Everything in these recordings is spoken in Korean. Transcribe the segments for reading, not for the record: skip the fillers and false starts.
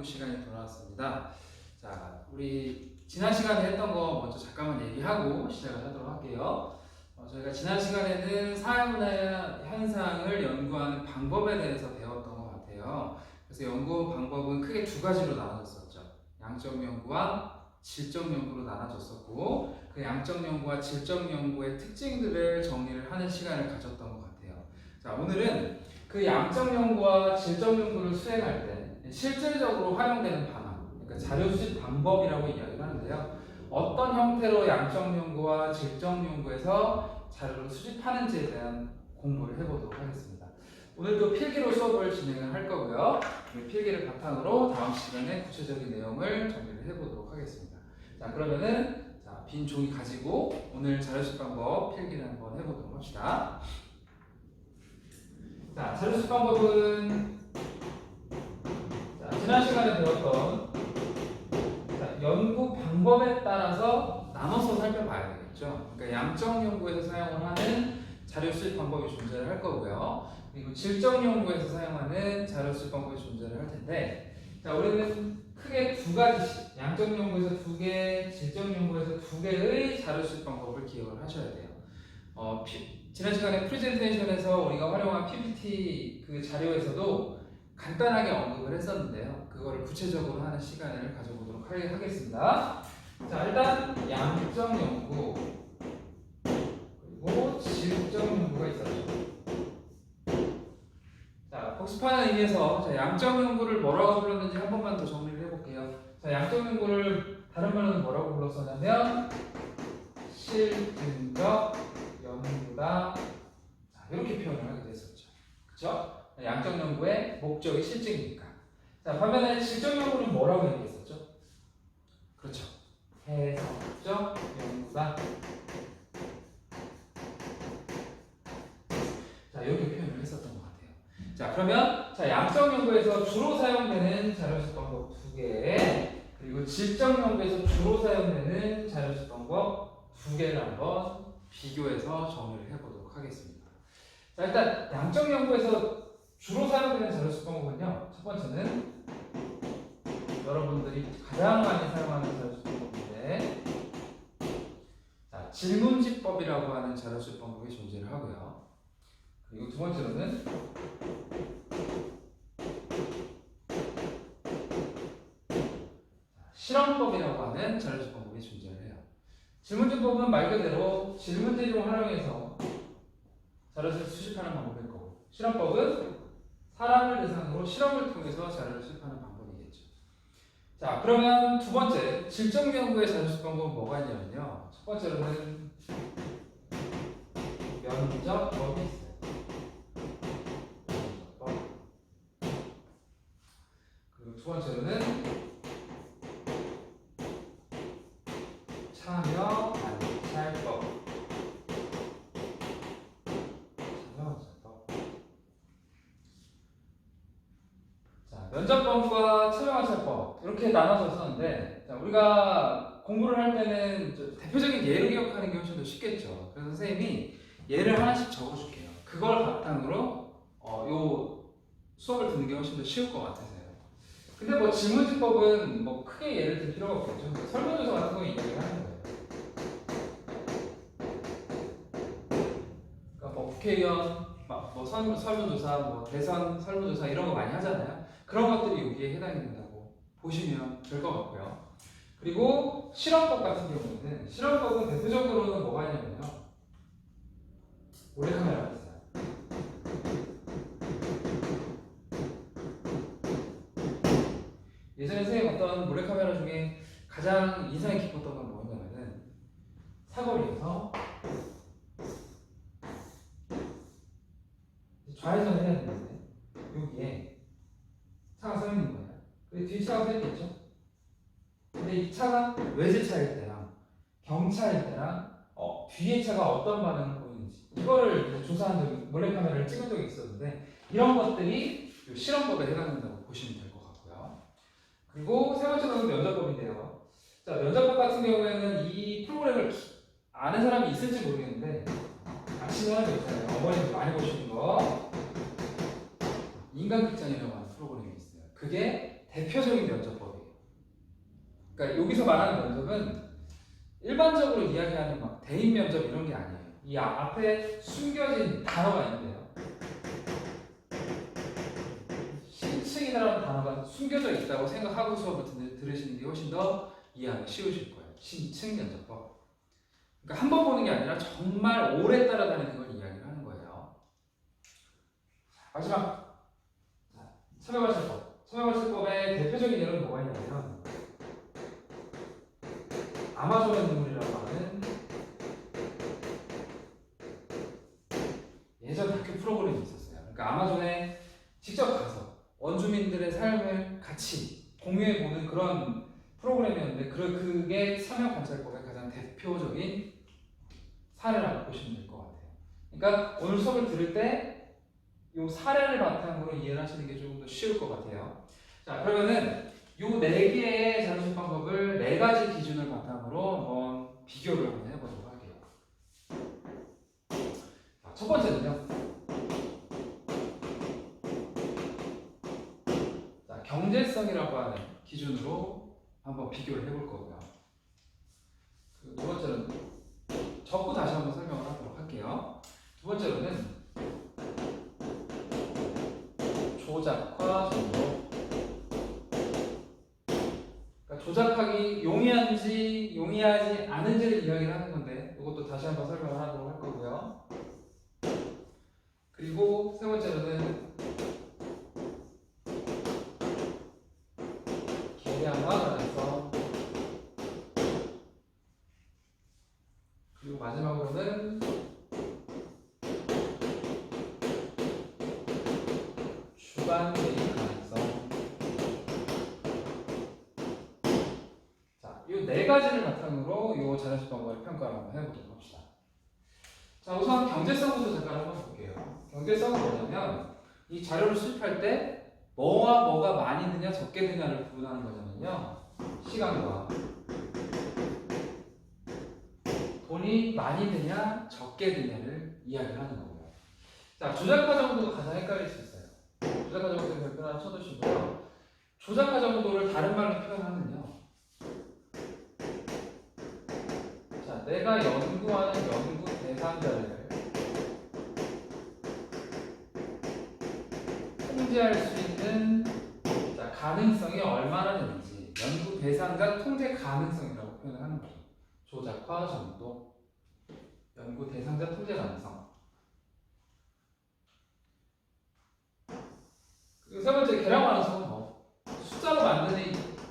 연구 시간이 돌아왔습니다. 자, 우리 지난 시간에 했던 거 먼저 잠깐만 얘기하고 시작을 하도록 할게요. 저희가 지난 시간에는 사회문화 현상을 연구하는 방법에 대해서 배웠던 것 같아요. 그래서 연구 방법은 크게 두 가지로 나눠졌었죠. 양적 연구와 질적 연구로 나눠졌었고, 그 양적 연구와 질적 연구의 특징들을 정리를 하는 시간을 가졌던 것 같아요. 자, 오늘은 그 양적 연구와 질적 연구를 수행할 때 실질적으로 활용되는 방안, 그러니까 자료 수집 방법이라고 이야기를 하는데요. 어떤 형태로 양적 연구와 질적 연구에서 자료를 수집하는지에 대한 공부를 해보도록 하겠습니다. 오늘도 필기로 수업을 진행을 할 거고요. 필기를 바탕으로 다음 시간에 구체적인 내용을 정리를 해보도록 하겠습니다. 자, 그러면은 빈 종이 가지고 오늘 자료 수집 방법 필기를 한번 해보도록 합시다. 자, 자료 수집 방법은 지난 시간에 배웠던 연구 방법에 따라서 나눠서 살펴봐야 되겠죠. 그러니까 양적 연구에서 사용을 하는 자료 수집 방법이 존재를 할 거고요. 그리고 질적 연구에서 사용하는 자료 수집 방법이 존재를 할 텐데, 자, 우리는 크게 두 가지씩, 양적 연구에서 두 개, 질적 연구에서 두 개의 자료 수집 방법을 기억을 하셔야 돼요. 지난 시간에 프레젠테이션에서 우리가 활용한 PPT 그 자료에서도 간단하게 언급을 했었는데요. 그거를 구체적으로 하는 시간을 가져보도록 하겠습니다. 자, 일단 양적 연구 그리고 질적 연구가 있었죠. 자, 복습하는 의미에서 양적 연구를 뭐라고 불렀는지 한 번만 더 정리를 해볼게요. 자, 양적 연구를 다른 말로는 뭐라고 불렀었냐면 실증적 연구다. 자, 이렇게 표현을 하게 됐었죠. 그렇죠? 양적 연구의 목적이 실증이니까. 자, 반면에 질적 연구는 뭐라고 얘기했었죠? 그렇죠. 해석적 연구다. 자, 이렇게 표현을 했었던 것 같아요. 자, 그러면 양적 연구에서 주로 사용되는 자료 수집 방법 두 개, 그리고 질적 연구에서 주로 사용되는 자료 수집 방법 두 개를 한번 비교해서 정리를 해보도록 하겠습니다. 자, 일단 양적 연구에서 주로 사용되는 자료 수집 방법은요, 첫 번째는 여러분들이 가장 많이 사용하는 자료 수집 방법인데, 자, 질문지법이라고 하는 자료 수집 방법이 존재를 하고요. 그리고 두 번째로는 실험법이라고 하는 자료 수집 방법이 존재를 해요. 질문지법은 말 그대로 질문지를 활용해서 자료를 수집하는 방법일 거고, 실험법은 사람을 대상으로 실험을 통해서 자료를 수집하는 방법이겠죠. 자, 그러면 두 번째, 질적 연구의 자료 수집 방법은 뭐가 있냐면요. 첫 번째로는 면접법이 있어요. 면접법. 그리고 두 번째로는 참여 관찰법. 면접법과 참여관찰법 이렇게 나눠서 썼는데, 자, 우리가 공부를 할 때는 대표적인 예를 기억하는 게 훨씬 더 쉽겠죠. 그래서 선생님이 예를 하나씩 적어줄게요. 그걸 바탕으로 요 수업을 듣는 게 훨씬 더 쉬울 것 같아서요. 근데 뭐 질문지법은 뭐 크게 예를 들 필요가 없겠죠. 설문조사 같은 거 이야기를 하는 거예요. 그러니까 뭐 국회의원 뭐 설문조사, 뭐 대선 설문조사 이런 거 많이 하잖아요. 그런 것들이 여기에 해당이 된다고 보시면 될 것 같고요. 그리고 실험법 같은 경우는, 실험법은 대표적으로는 뭐가 있냐면요, 몰래카메라가 있어요. 예전에 선생님 어떤 몰래카메라 중에 가장 인상이 깊었던 건 뭐냐면은, 사거리에서 좌회전을 해야 되는데 여기에 차가 서 있는 거예요. 근데 뒤에 차가 서 있겠죠? 근데 이 차가 외제차일 때랑 경차일 때랑 뒤에 차가 어떤 반응을 보이는지 이거를 조사한 적이, 몰래카메라를 찍은 적이 있었는데, 이런 것들이 실험법에 해당된다고 보시면 될 것 같고요. 그리고 세 번째는 면접법인데요. 자, 면접법 같은 경우에는 이 프로그램을 아는 사람이 있을지 모르겠는데, 아시는 사람이 있잖아요. 어머님들 많이 보시는 거, 인간극장이라고 하는 프로그램이 있어요. 그게 대표적인 면접법이에요. 그러니까 여기서 말하는 면접은 일반적으로 이야기하는 막 대인 면접 이런 게 아니에요. 이 앞에 숨겨진 단어가 있는데요. 신층이라는 단어가 숨겨져 있다고 생각하고 수업을 들으시는 게 훨씬 더 이해하기 쉬우실 거예요. 신층 면접법. 그러니까 한 번 보는 게 아니라 정말 오래 따라다니는 걸 이야기를 하는 거예요. 마지막 참여관찰법. 참여관찰법의 대표적인 예로는 뭐가 있냐면 아마존의 눈물이라고 하는 예전 학교 프로그램이 있었어요. 그러니까 아마존에 직접 가서 원주민들의 삶을 같이 공유해보는 그런 프로그램이었는데 그게 참여관찰법의 가장 대표적인 사례라고 보시면 될 것 같아요. 그러니까 오늘 수업을 들을 때 이 사례를 바탕으로 이해를 하시는 게 조금 더 쉬울 것 같아요. 자, 그러면은 이 4개의 자료집 방법을 4가지 기준을 바탕으로 한번 비교를 한번 해보도록 할게요. 자, 첫 번째는요. 자, 경제성이라고 하는 기준으로 한번 비교를 해볼 거고요. 두 번째는 적고 다시 한번 설명을 하도록 할게요. 두 번째로는 조작과 정도. 그러니까 조작하기 용이한지 용이하지 않은지를 이야기를 하는 건데 이것도 다시 한번 설명을 하도록 할 거고요. 그리고 세 번째로는 계량과 가능성. 그리고 마지막으로는 주관적인 가능성. 자, 이 4가지를 바탕으로 이 자료집 방법을 평가를 한번 해보도록 합시다. 자, 우선 경제성부터 잠깐 한번 볼게요. 경제성은 뭐냐면 이 자료를 수집할 때 뭐와 뭐가 많이 드냐 적게 드냐를 구분하는 거냐면요. 시간과 돈이 많이 드냐 적게 드냐를 이야기하는 거고요. 자, 조작과 정도도 가장 헷갈릴 수 있어요. 조작과 정도 별표 하나 쳐두시고요. 조작과 정도를 다른 말로 표현하면요. 자, 내가 연구하는 연구 대상자를 통제할 수 있는 가능성이 얼마나 되는지 연구 대상자 통제 가능성이라고 표현을 하는 거죠. 조작과 정도, 연구 대상자 통제 가능성. 그리고 세 번째 계량 가능성은 뭐 숫자로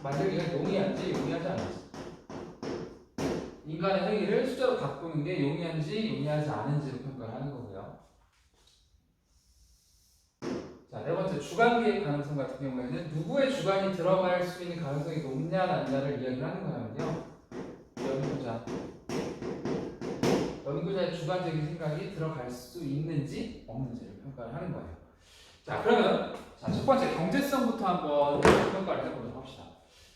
만들기가 용이한지 용이하지 않은지, 인간의 행위를 숫자로 바꾸는 게 용이한지 용이하지 않은지를 평가를 하는 거고요. 자, 네 번째 주관기의 가능성 같은 경우에는 누구의 주관이 들어갈 수 있는 가능성이 높냐 낮냐를 이야기를 하는 거냐면요. 연구자의 주관적인 생각이 들어갈 수 있는지 없는지를 평가를 하는 거예요. 자, 그러면 첫 번째 경제성부터 한번 평가를 해보도록 합시다.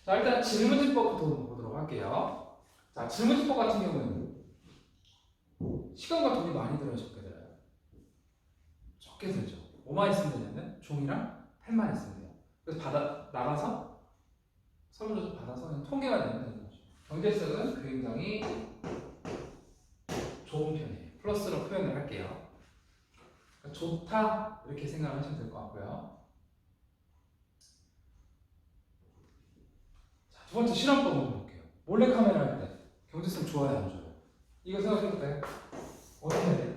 자, 일단 질문집법부터 보도록 할게요. 자, 질문집법 같은 경우에는 시간과 돈이 많이 들어요, 적게 들어요? 적게 들죠. 뭐만 있으면 되냐면 종이랑 펜만 있으면 돼요. 그래서 나가서 설문조사 받아서 그냥 통계가 되면 되는 거죠. 경제성은 굉장히 좋은 편이에요. 플러스로 표현을 할게요. 그러니까 좋다 이렇게 생각하시면 될 것 같고요. 자, 두 번째 실험법으로 볼게요. 몰래카메라 할 때 경제성 좋아요 안 좋아요? 이거 생각해볼까요? 어떻게 해야 돼요?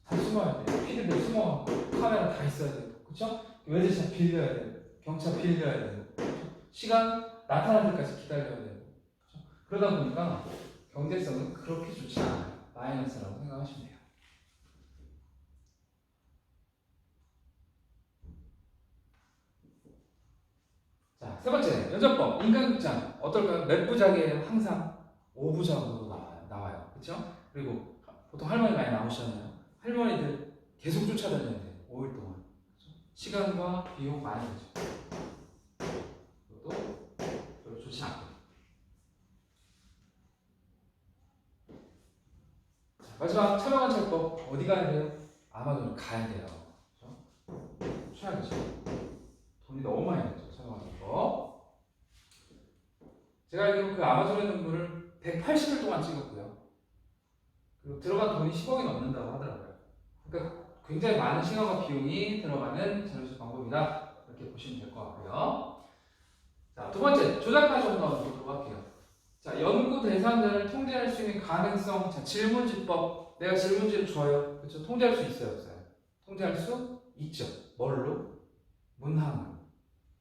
다 숨어야 돼요. 피디들 숨어 카메라 다 있어야 돼요. 그렇죠? 외제차 빌려야 돼요. 경차 빌려야 돼요. 시간 나타날 때까지 기다려야 돼요. 그렇죠? 그러다 보니까 경제성은 그렇게 좋지 않아요. 마이너스라고 생각하시면 돼요. 자, 세 번째 면접법 인간극장 어떨까요? 몇 부작이에요? 항상 5부작으로 나와요. 그렇죠? 그리고 보통 할머니 많이 나오시잖아요. 할머니들 계속 쫓아다녀야 돼요. 5일 동안. 그렇죠? 시간과 비용 많이 들죠. 그것도 별로 좋지 않고. 자, 마지막 참여관찰법 어디 가야 돼요? 아마존 가야 돼요. 그렇죠? 최악이죠. 돈이 너무 많이 들죠. 참여관찰법. 제가 알기로 그 아마존의 눈물을 180일 동안 찍었고요. 그리고 들어간 돈이 10억이 넘는다고 하더라고요. 그러니까 굉장히 많은 시간과 비용이 들어가는 자료조사 방법이다. 이렇게 보시면 될 것 같고요. 자, 두 번째, 조작까지 한번 보도록 할게요. 자, 연구 대상자를 통제할 수 있는 가능성. 자, 질문지법. 내가 질문지를 줘요. 그렇죠? 통제할 수 있어요, 없어요? 통제할 수 있죠. 뭘로? 문항으로.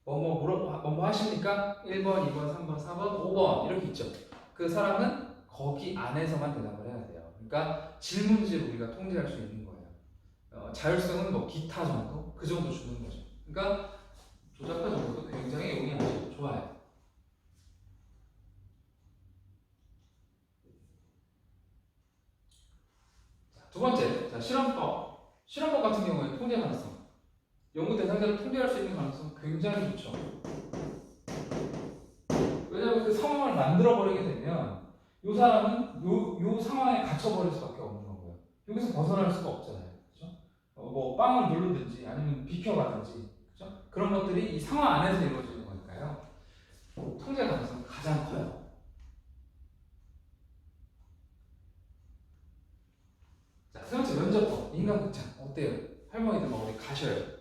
뭐뭐 하십니까? 1번, 2번, 3번, 4번, 5번 이렇게 있죠. 그 사람은 거기 안에서만 대답을 해야 돼요. 그러니까 질문지를 우리가 통제할 수 있는 거예요. 자율성은 뭐 기타 정도? 그 정도 주는 거죠. 그러니까 조작가 정도도 굉장히 용이하죠. 좋아요. 자, 두 번째, 자, 실험법. 실험법 같은 경우에 통제 가능성. 연구 대상자를 통제할 수 있는 가능성 굉장히 좋죠. 왜냐하면 그 상황을 만들어버리게 되면 이 사람은 요 상황에 갇혀버릴 수밖에 없는 거고요. 여기서 벗어날 수가 없잖아요. 그렇죠? 뭐 빵을 누르든지 아니면 비켜가든지 그렇죠? 그런 것들이 이 상황 안에서 이루어지는 거니까요. 통제 가능성이 가장 커요. 자, 세 번째 면접법. 인간극장 어때요? 할머니들 막 어디 가셔요.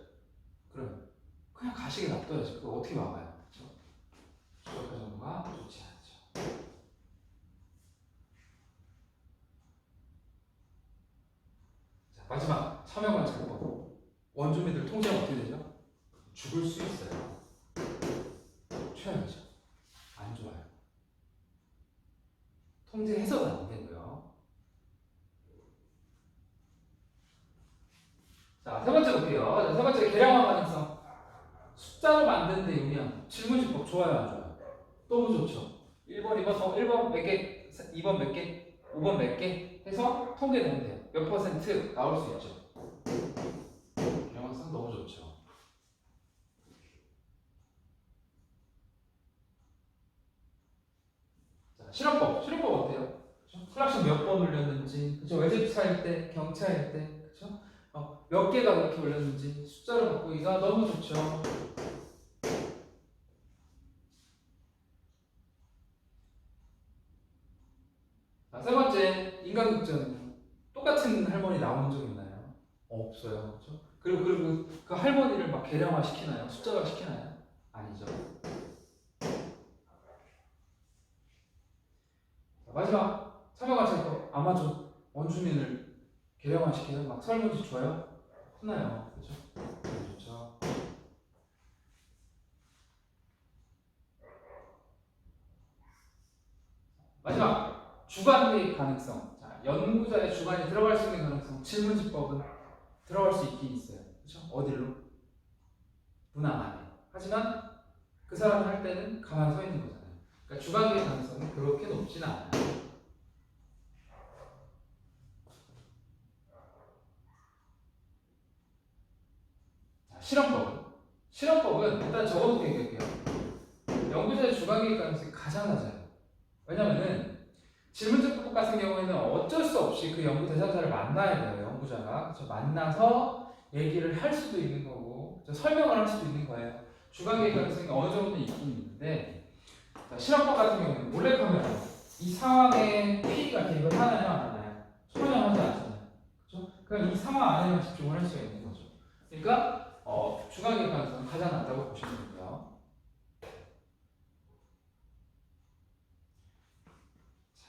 그럼 그냥 가시게 놔둬야지. 그거 어떻게 막아요? 그렇죠? 조작가 정도가 좋지 않죠. 자, 마지막 참여관찰법. 원주민들 통제가 어떻게 되죠? 죽을 수 있어요. 최악이죠. 안 좋아요. 통제해서는 안 되고요. 자, 세 번째 볼게요. 자, 세 번째 계량화 가능성. 숫자로 만드는 데 용이한 질문지법 좋아요, 안 좋아요? 너무 좋죠. 1번, 2번, 1번 몇 개, 2번 몇 개, 5번 몇 개 해서 통계되면 돼요. 몇 퍼센트 나올 수 있죠. 계량화성 너무 좋죠. 자, 실험법. 실험법 어때요? 클락션 몇 번 울렸는지, 그쵸? 외제차일 때, 경차일 때, 그쵸? 몇 개가 그렇게 울렸는지 숫자로 바꾸기가 너무 좋죠. 자, 세 번째, 인간극장은요. 똑같은 할머니 나오는 적 있나요? 없어요. 그렇죠? 그리고 그 할머니를 막 계량화 시키나요? 숫자화 시키나요? 아니죠. 자, 마지막, 참여관찰법. 아마존 원주민을 계량화 시키는 막 설문지 줘요? 혼나요. 그렇죠? 좋죠. 마지막, 주관 개입 가능성. 자, 연구자의 주관이 들어갈 수 있는 가능성. 질문지법은 들어갈 수 있긴 있어요. 그렇죠? 어디로? 문항 안에. 하지만 그 사람이 할 때는 가만히 서 있는 거잖아요. 그러니까 주관 개입 가능성은 그렇게 높지는 않아요. 자, 실험법은 일단 적어놓고 얘기할게요. 연구자의 주관 개입 가능성이 가장 낮아요. 왜냐면은 질문지법 같은 경우에는 어쩔 수 없이 그 연구 대상자를 만나야 돼요. 연구자가. 그렇죠? 만나서 얘기를 할 수도 있는 거고 설명을 할 수도 있는 거예요. 주관 개입 가능성이 어느 정도 있긴 있는데 자, 실험법 같은 경우는 몰래카메라 이 상황에 PD가 개입을 하나요 안 하나요? 전혀 하지 않잖아요. 그렇죠? 그럼 이 상황 안에만 집중을 할 수가 있는 거죠. 그러니까 주관 개입 가능성은 가장 낮다고 보시면 되고요.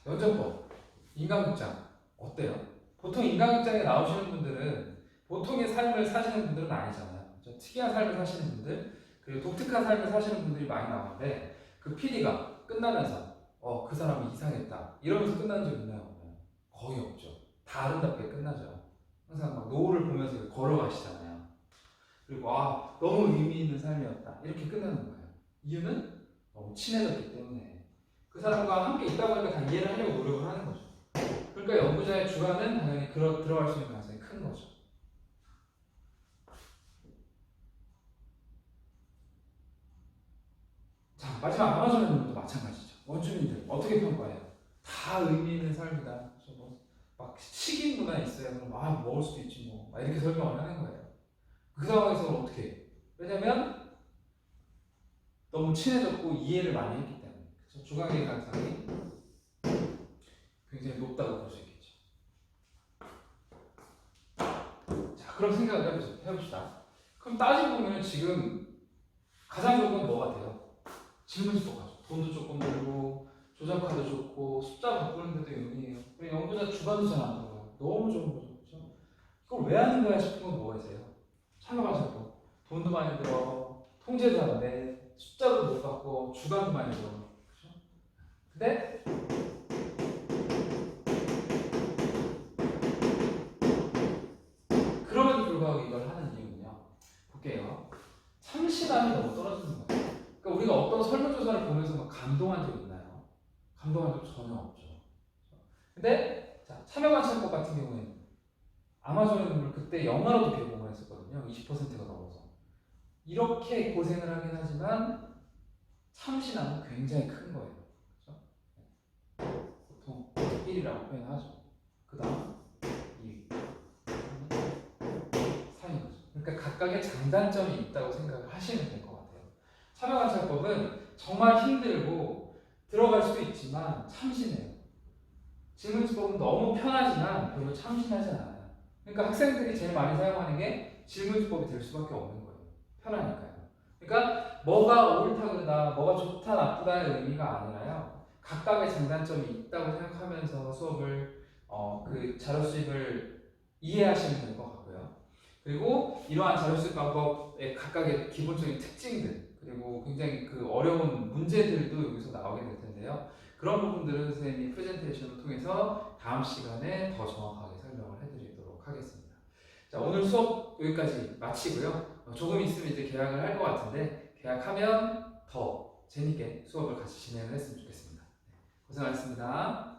면접법 인간극장 어때요? 보통 인간극장에 나오시는 분들은 보통의 삶을 사시는 분들은 아니잖아요. 특이한 삶을 사시는 분들 그리고 독특한 삶을 사시는 분들이 많이 나오는데 그 PD가 끝나면서 그 사람이 이상했다 이러면서 끝나는 적 있나요? 거의 없죠. 다 아름답게 끝나죠. 항상 막 노을을 보면서 걸어가시잖아요. 그리고 너무 의미 있는 삶이었다 이렇게 끝나는 거예요. 이유는 너무 친해졌기 때문에 그 사람과 함께 있다 보니까 다 이해를 하려고 노력을 하는 거죠. 그러니까 연구자의 주관은 당연히 들어갈 수 있는 가능성이 큰 거죠. 자, 마지막 아마존의 눈물도 마찬가지죠. 원주민들 어떻게 평가해요? 다 의미 있는 삶이다. 막 식인 문화 있어요. 그럼 먹을 수도 있지 뭐. 막 이렇게 설명을 하는 거예요. 그 상황에서는 어떻게 해요? 왜냐면 너무 친해졌고 이해를 많이 했기 때문에. 그래서 주관계 가능성이 굉장히 높다고 볼 수 있겠죠. 자, 그럼 생각을 해봅시다. 그럼 따지고 보면 지금 가장 좋은 건 뭐 같아요? 질문지법 가죠. 돈도 조금 들고 조작화도 좋고 숫자 바꾸는 데도 용이해요. 그리고 연구자 주관도 잘 안 들어가요. 너무 좋은 거죠. 그렇죠? 이걸 왜 하는 거야 싶은 건 뭐가 있어요? 참여가지고 돈도 많이 들어, 통제도 안 돼, 숫자도 못 바꿔, 주관도 많이 들어. 그렇죠? 근데 그럼에도 불구하고 이걸 하는 이유는요. 볼게요. 참신함이 너무 떨어지는 거예요. 그러니까 우리가 어떤 설문조사를 보면서 막 감동한 적 있나요? 감동한 적 전혀 없죠. 근데 자, 참여관찰법 같은 경우에는 아마존의 눈물 그때 영화로도 개봉을 했었거든요. 20%가 넘어서. 이렇게 고생을 하긴 하지만 참신함은 굉장히 큰 거예요. 그렇죠? 보통 1이라고 표현하죠. 그 다음 2위, 3위 거죠. 그러니까 각각의 장단점이 있다고 생각을 하시면 될 것 같아요. 참여관찰법은 정말 힘들고 들어갈 수도 있지만 참신해요. 질문지법은 너무 편하지만 별로 참신하지 않아요. 그러니까 학생들이 제일 많이 사용하는 게 질문지법이 될 수밖에 없는 거예요. 편하니까요. 그러니까 뭐가 옳다 그르다, 뭐가 좋다 나쁘다의 의미가 아니라요. 각각의 장단점이 있다고 생각하면서 수업을 그 자료 수집을 이해하시면 될 것 같고요. 그리고 이러한 자료 수집 방법의 각각의 기본적인 특징들 그리고 굉장히 그 어려운 문제들도 여기서 나오게 될 텐데요. 그런 부분들은 선생님이 프레젠테이션을 통해서 다음 시간에 더 정확하게 설명을 해드리도록 하겠습니다. 자, 오늘 수업 여기까지 마치고요. 조금 있으면 이제 개학을 할 것 같은데 개학하면 더 재밌게 수업을 같이 진행을 했으면 좋겠습니다. 고생하셨습니다.